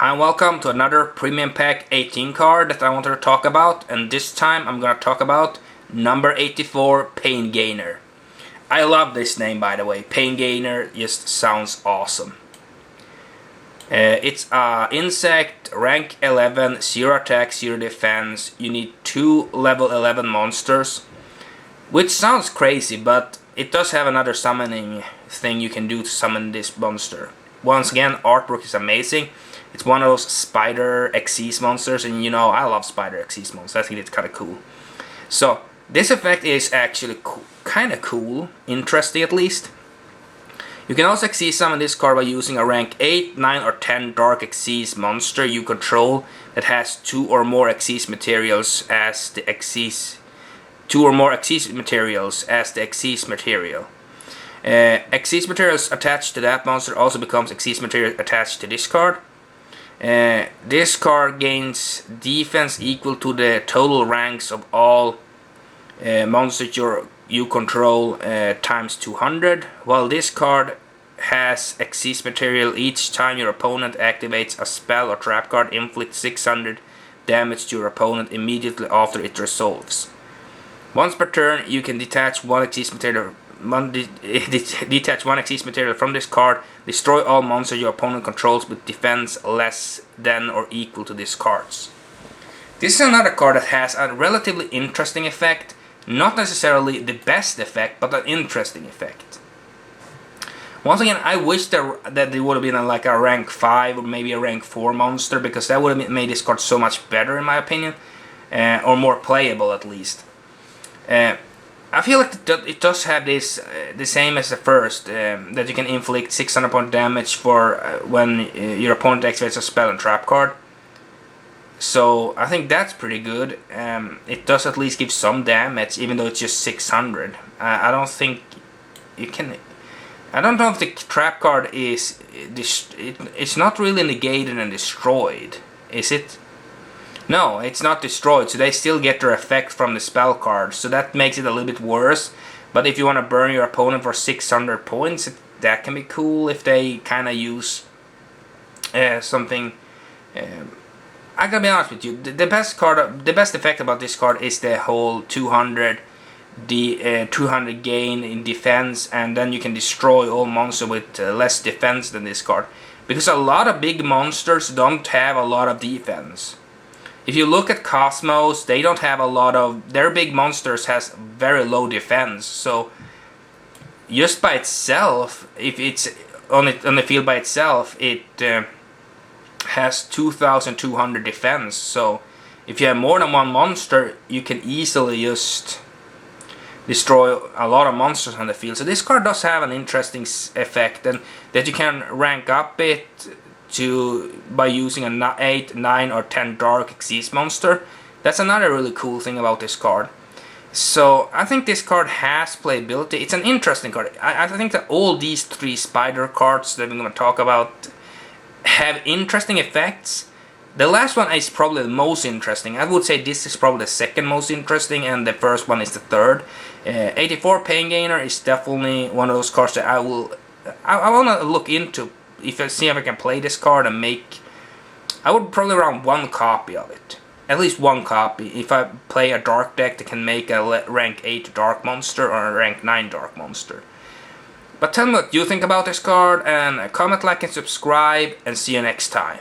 Hi and welcome to another Premium Pack 18 card that I wanted to talk about, and this time I'm gonna talk about number 84, Pain Gainer. I love this name, by the way. Pain Gainer just sounds awesome. It's insect, rank 11, 0 attack, 0 defense. You need 2 level 11 monsters, which sounds crazy, but it does have another summoning thing you can do to summon this monster. Once again, artwork is amazing. It's one of those spider Xyz monsters, and you know I love spider Xyz monsters. I think it's kind of cool. So this effect is actually kind of cool, interesting at least. You can also Xyz summon this card by using a rank 8, 9 or 10 Dark Xyz Monster you control that has 2 or more Xyz Materials as the Xyz Material. Xyz Materials attached to that monster also becomes Xyz Material attached to this card. This card gains defense equal to the total ranks of all monsters you control times 200, while this card has Xyz Material each time your opponent activates a spell or trap card, inflict 600 damage to your opponent immediately after it resolves. Once per turn, you can detach one Xyz Material from this card, destroy all monsters your opponent controls with defense less than or equal to these cards. This is another card that has a relatively interesting effect, not necessarily the best effect, but an interesting effect. Once again, I wish that it would have been like a rank 5 or maybe a rank 4 monster, because that would have made this card so much better in my opinion, or more playable at least. I feel like it does have this the same as the first, that you can inflict 600 point damage for when your opponent activates a spell and trap card. So I think that's pretty good. It does at least give some damage, even though it's just 600. I don't think you can. I don't know if the trap card is it's not really negated and destroyed, is it? No, it's not destroyed, so they still get their effect from the spell card, so that makes it a little bit worse. But if you want to burn your opponent for 600 points, that can be cool if they kind of use something. I gotta be honest with you, the best effect about this card is the whole 200 gain in defense, and then you can destroy all monsters with less defense than this card, because a lot of big monsters don't have a lot of defense. If you look at Cosmos, they don't have a lot of... Their big monsters has very low defense, so just by itself, if it's on the field by itself, it has 2,200 defense. So if you have more than one monster, you can easily just destroy a lot of monsters on the field. So this card does have an interesting effect, and that you can rank up it by using an 8, 9 or 10 Dark Xyz Monster. That's another really cool thing about this card. So I think this card has playability. It's an interesting card. I think that all these 3 spider cards that we're going to talk about have interesting effects. The last one is probably the most interesting. I would say this is probably the second most interesting, and the first one is the third. 84 Pain Gainer is definitely one of those cards that I want to look into. If I see if I can play this card and I would probably run 1 copy of it. At least 1 copy. If I play a dark deck that can make a rank 8 Dark Monster or a rank 9 Dark Monster. But tell me what you think about this card, and comment, like, and subscribe, and see you next time.